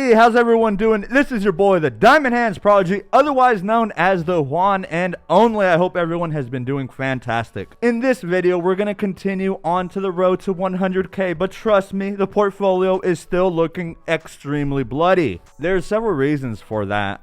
Hey, how's everyone doing? This is your boy, the Diamond Hands Prodigy, otherwise known as the One and Only. I hope everyone has been doing fantastic. In this video, we're going to continue on to the road to 100K, but trust me, the portfolio is still looking extremely bloody. There's several reasons for that,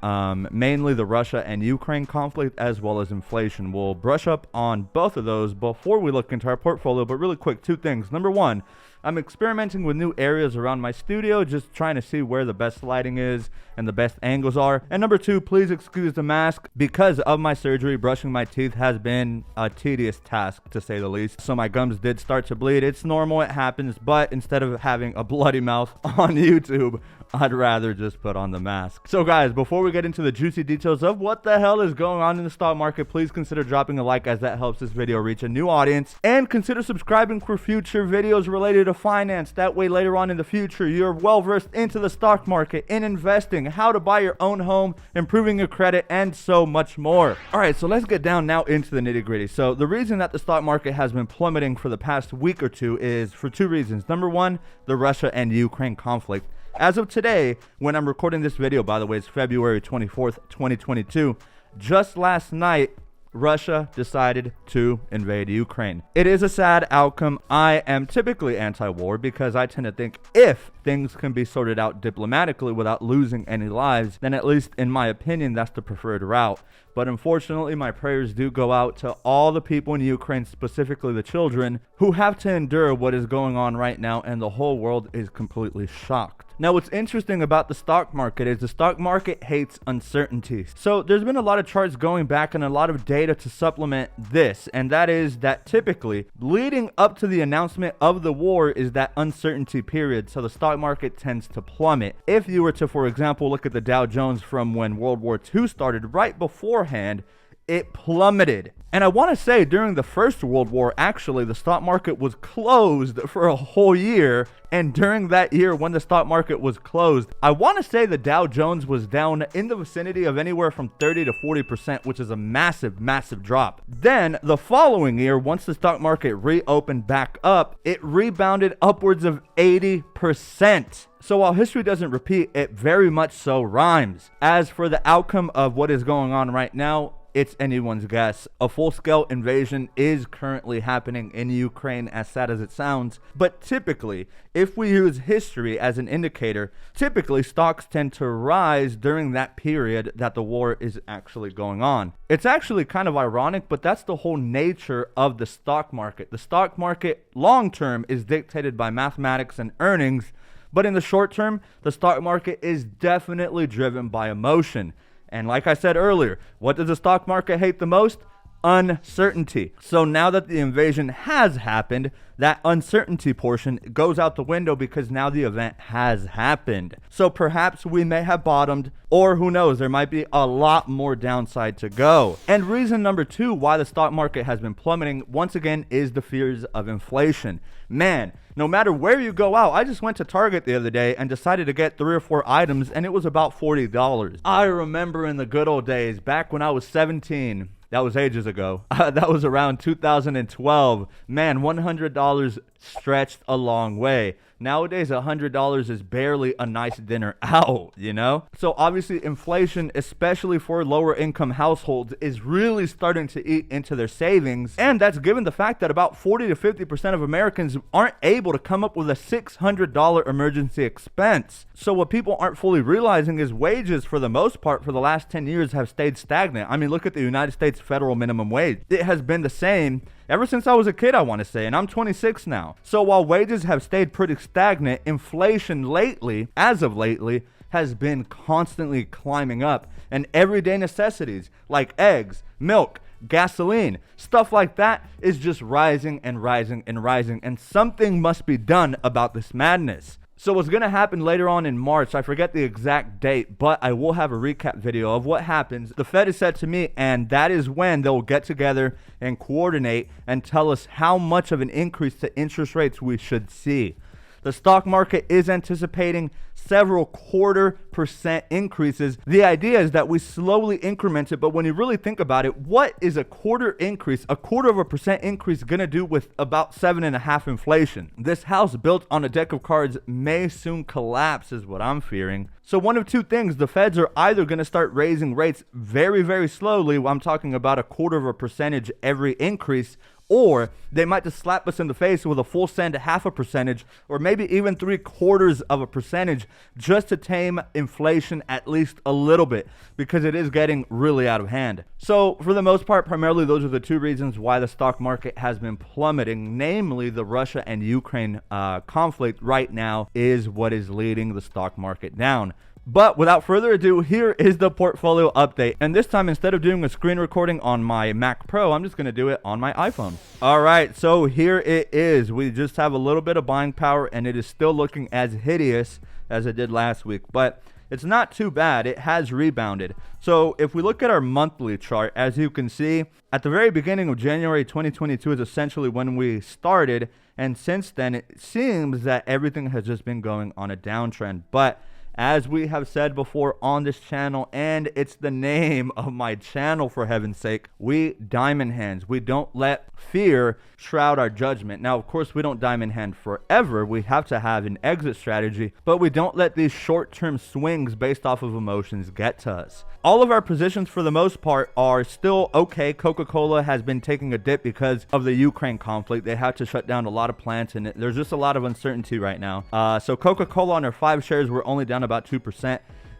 mainly the Russia and Ukraine conflict as well as inflation. We'll brush up on both of those before we look into our portfolio, but really quick, two things. Number one, I'm experimenting with new areas around my studio, just trying to see where the best lighting is and the best angles are. And number two, please excuse the mask. Because of my surgery, brushing my teeth has been a tedious task, to say the least. So my gums did start to bleed. It's normal, it happens, but instead of having a bloody mouth on YouTube, I'd rather just put on the mask. So guys, before we get into the juicy details of what the hell is going on in the stock market, please consider dropping a like, as that helps this video reach a new audience, and consider subscribing for future videos related to finance. That way later on in the future, you're well versed into the stock market, in investing, how to buy your own home, improving your credit, and so much more. All right, so let's get down now into the nitty gritty. So the reason that the stock market has been plummeting for the past week or two is for two reasons. Number one, the Russia and Ukraine conflict. As of today, when I'm recording this video, by the way, it's February 24th, 2022, just last night, Russia decided to invade Ukraine. It is a sad outcome. I am typically anti-war because I tend to think if things can be sorted out diplomatically without losing any lives, then at least in my opinion, that's the preferred route. But unfortunately, my prayers do go out to all the people in Ukraine, specifically the children, who have to endure what is going on right now, and the whole world is completely shocked. Now, what's interesting about the stock market is the stock market hates uncertainty. So there's been a lot of charts going back and a lot of data to supplement this, and that is that typically leading up to the announcement of the war is that uncertainty period. So the stock market tends to plummet. If you were to, for example, look at the Dow Jones from when World War II started, right beforehand, it plummeted. And I want to say during the First World War, actually, the stock market was closed for a whole year. And during that year, when the stock market was closed, I want to say the Dow Jones was down in the vicinity of anywhere from 30 to 40%, which is a massive, massive drop. Then the following year, once the stock market reopened back up, it rebounded upwards of 80%. So while history doesn't repeat, it very much so rhymes. As for the outcome of what is going on right now, it's anyone's guess. A full-scale invasion is currently happening in Ukraine, as sad as it sounds. But typically, if we use history as an indicator, typically stocks tend to rise during that period that the war is actually going on. It's actually kind of ironic, but that's the whole nature of the stock market. The stock market long-term is dictated by mathematics and earnings, but in the short term, the stock market is definitely driven by emotion. And like I said earlier, what does the stock market hate the most? Uncertainty. So now that the invasion has happened, that uncertainty portion goes out the window because now the event has happened. So perhaps we may have bottomed, or who knows, there might be a lot more downside to go. And reason number two why the stock market has been plummeting once again is the fears of inflation. Man, no matter where you go out, I just went to Target the other day and decided to get 3 or 4 items, and it was about $40. I remember in the good old days, back when I was 17, that was ages ago. That was around 2012. Man, $100 stretched a long way. Nowadays, $100 is barely a nice dinner out, you know? So obviously inflation, especially for lower income households, is really starting to eat into their savings. And that's given the fact that about 40 to 50% of Americans aren't able to come up with a $600 emergency expense. So what people aren't fully realizing is wages, for the most part, for the last 10 years have stayed stagnant. I mean, look at the United States federal minimum wage. It has been the same ever since I was a kid, I want to say, and I'm 26 now. So while wages have stayed pretty stagnant, inflation lately, as of lately, has been constantly climbing up. And everyday necessities like eggs, milk, gasoline, stuff like that is just rising and rising and rising. And something must be done about this madness. So what's going to happen later on in March, I forget the exact date, but I will have a recap video of what happens. The Fed is set to meet, and that is when they'll get together and coordinate and tell us how much of an increase to interest rates we should see. The stock market is anticipating several 0.25% increases. The idea is that we slowly increment it, but when you really think about it, what is a quarter increase, a 0.25% increase gonna do with about 7.5 inflation? This house built on a deck of cards may soon collapse is what I'm fearing. So one of two things, the feds are either going to start raising rates very, very slowly. I'm talking about a 0.25% every increase, or they might just slap us in the face with a full send 0.5%, or maybe even 0.75% just to tame inflation at least a little bit, because it is getting really out of hand. So for the most part, primarily those are the two reasons why the stock market has been plummeting, namely the Russia and Ukraine conflict right now is what is leading the stock market down. But without further ado, here is the portfolio update. And this time, instead of doing a screen recording on my Mac Pro, I'm just going to do it on my iPhone. All right, so here it is. We just have a little bit of buying power, and it is still looking as hideous as it did last week. But it's not too bad. It has rebounded. So if we look at our monthly chart, as you can see, at the very beginning of January 2022 is essentially when we started. And since then, it seems that everything has just been going on a downtrend. But as we have said before on this channel, and it's the name of my channel for heaven's sake, we diamond hands. We don't let fear shroud our judgment. Now, of course, we don't diamond hand forever. We have to have an exit strategy, but we don't let these short-term swings based off of emotions get to us. All of our positions for the most part are still okay. Coca-Cola has been taking a dip because of the Ukraine conflict. They had to shut down a lot of plants, and there's just a lot of uncertainty right now. So Coca-Cola on their 5 shares were only down about 2%.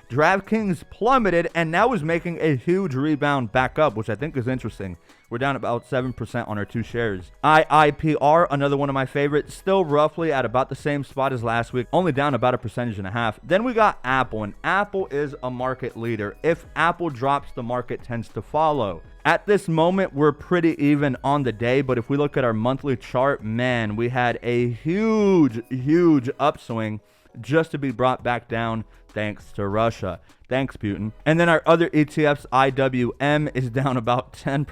DraftKings plummeted and now is making a huge rebound back up, which I think is interesting. We're down about 7% on our 2 shares. IIPR, another one of my favorites, still roughly at about the same spot as last week, only down about 1.5%. Then we got Apple, and Apple is a market leader. If Apple drops, the market tends to follow. At this moment, we're pretty even on the day, but if we look at our monthly chart, man, we had a huge upswing just to be brought back down thanks to Russia. Thanks, Putin. And then our other ETFs, IWM is down about 10%.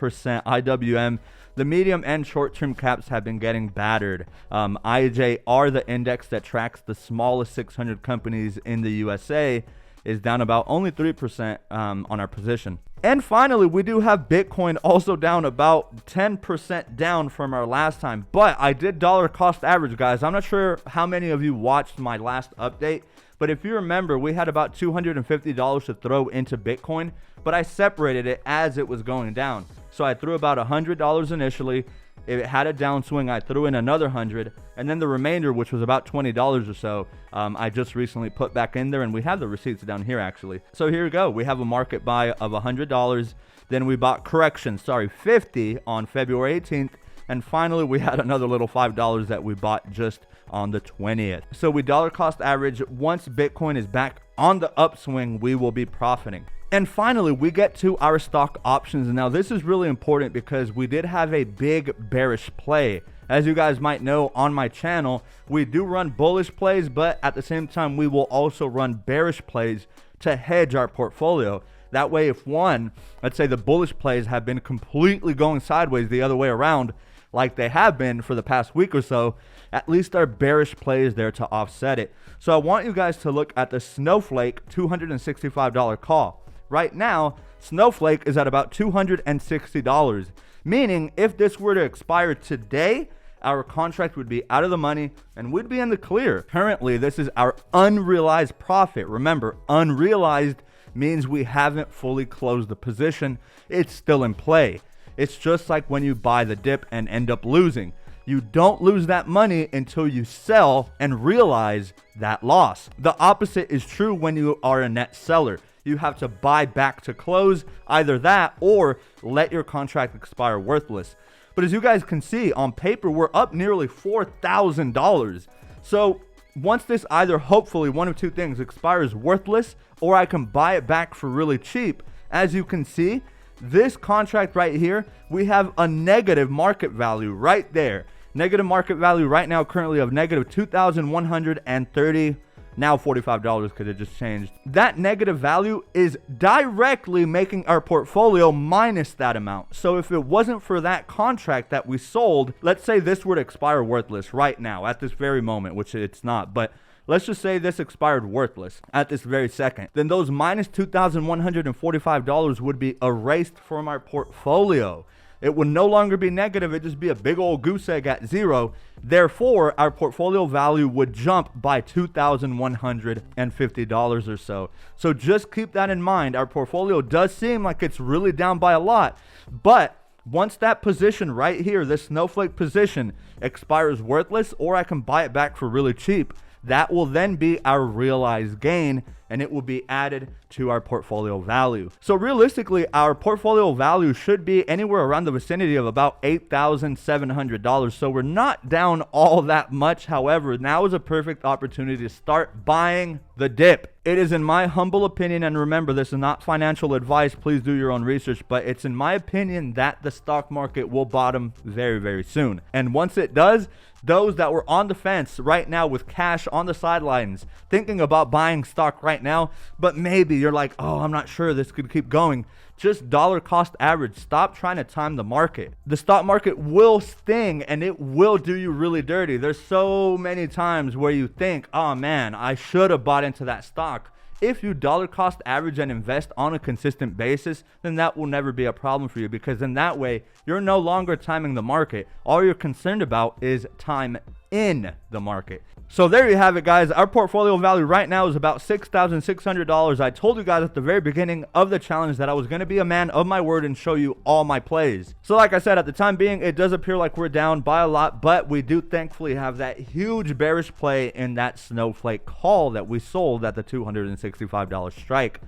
IWM, the medium and short-term caps have been getting battered. IJR, the index that tracks the smallest 600 companies in the USA, is down about only 3% on our position. And finally, we do have Bitcoin also down about 10% down from our last time. But I did dollar cost average, guys. I'm not sure how many of you watched my last update, but if you remember, we had about $250 to throw into Bitcoin, but I separated it as it was going down. So I threw about $100 initially. If it had a downswing, I threw in another 100, and then the remainder, which was about $20 or so, I just recently put back in there, and we have the receipts down here actually. So here we go. We have a market buy of $100. Then we bought 50 on February 18th, and finally we had another little $5 that we bought just on the 20th. So we dollar cost average. Once Bitcoin is back on the upswing, we will be profiting. And finally, we get to our stock options. Now, this is really important because we did have a big bearish play. As you guys might know on my channel, we do run bullish plays, but at the same time, we will also run bearish plays to hedge our portfolio. That way, if let's say the bullish plays have been completely going sideways the other way around, like they have been for the past week or so, at least our bearish play is there to offset it. So I want you guys to look at the Snowflake $265 call. Right now, Snowflake is at about $260, meaning if this were to expire today, our contract would be out of the money and we'd be in the clear. Currently, this is our unrealized profit. Remember, unrealized means we haven't fully closed the position. It's still in play. It's just like when you buy the dip and end up losing. You don't lose that money until you sell and realize that loss. The opposite is true when you are a net seller. You have to buy back to close, either that or let your contract expire worthless. But as you guys can see, on paper, we're up nearly $4,000. So once this either, hopefully, one of two things, expires worthless, or I can buy it back for really cheap, as you can see, this contract right here, we have a negative market value right there. Negative market value right now currently of negative $2,130, now $45 because it just changed. That negative value is directly making our portfolio minus that amount. So if it wasn't for that contract that we sold, let's say this were to expire worthless right now at this very moment, which it's not, but let's just say this expired worthless at this very second, then those minus $2,145 would be erased from our portfolio. It would no longer be negative. It'd just be a big old goose egg at zero. Therefore, our portfolio value would jump by $2,150 or so. So just keep that in mind. Our portfolio does seem like it's really down by a lot, but once that position right here, this snowflake position, expires worthless, or I can buy it back for really cheap, that will then be our realized gain, and it will be added to our portfolio value. So realistically, our portfolio value should be anywhere around the vicinity of about $8,700. So we're not down all that much. However, now is a perfect opportunity to start buying the dip. It is in my humble opinion, and remember, this is not financial advice, please do your own research, but it's in my opinion that the stock market will bottom very, very soon. And once it does, those that were on the fence right now with cash on the sidelines, thinking about buying stock right now, but maybe you're like, oh, I'm not sure this could keep going. Just dollar cost average. Stop trying to time the market. The stock market will sting and it will do you really dirty. There's so many times where you think, oh man, I should have bought into that stock. If you dollar cost average and invest on a consistent basis, then that will never be a problem for you, because in that way, you're no longer timing the market. All you're concerned about is time in the market. So there you have it, guys. Our portfolio value right now is about $6,600. I told you guys at the very beginning of the challenge that I was going to be a man of my word and show you all my plays. So like I said, at the time being, it does appear like we're down by a lot, but we do thankfully have that huge bearish play in that snowflake call that we sold at the $265 strike.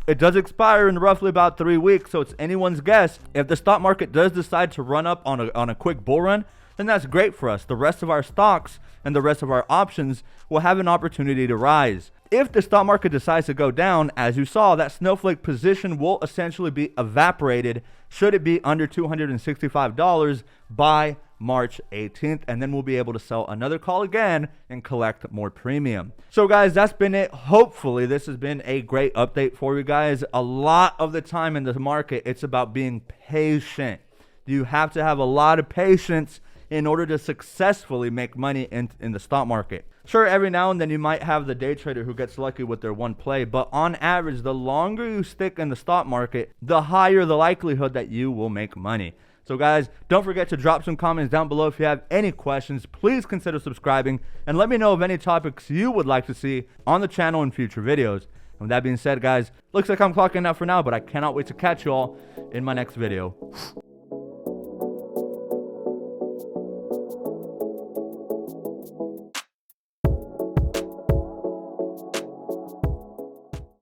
It does expire in roughly about 3 weeks, so it's anyone's guess. If the stock market does decide to run up on a quick bull run, then that's great for us. The rest of our stocks and the rest of our options will have an opportunity to rise. If the stock market decides to go down, as you saw, that snowflake position will essentially be evaporated should it be under $265 by March 18th, and then we'll be able to sell another call again and collect more premium. So guys, that's been it. Hopefully this has been a great update for you guys. A lot of the time in the market, it's about being patient. You have to have a lot of patience in order to successfully make money in the stock market. Sure, every now and then you might have the day trader who gets lucky with their one play, but on average, the longer you stick in the stock market, the higher the likelihood that you will make money. So guys, don't forget to drop some comments down below if you have any questions. Please consider subscribing and let me know of any topics you would like to see on the channel in future videos. And with that being said, guys, looks like I'm clocking out for now, but I cannot wait to catch you all in my next video.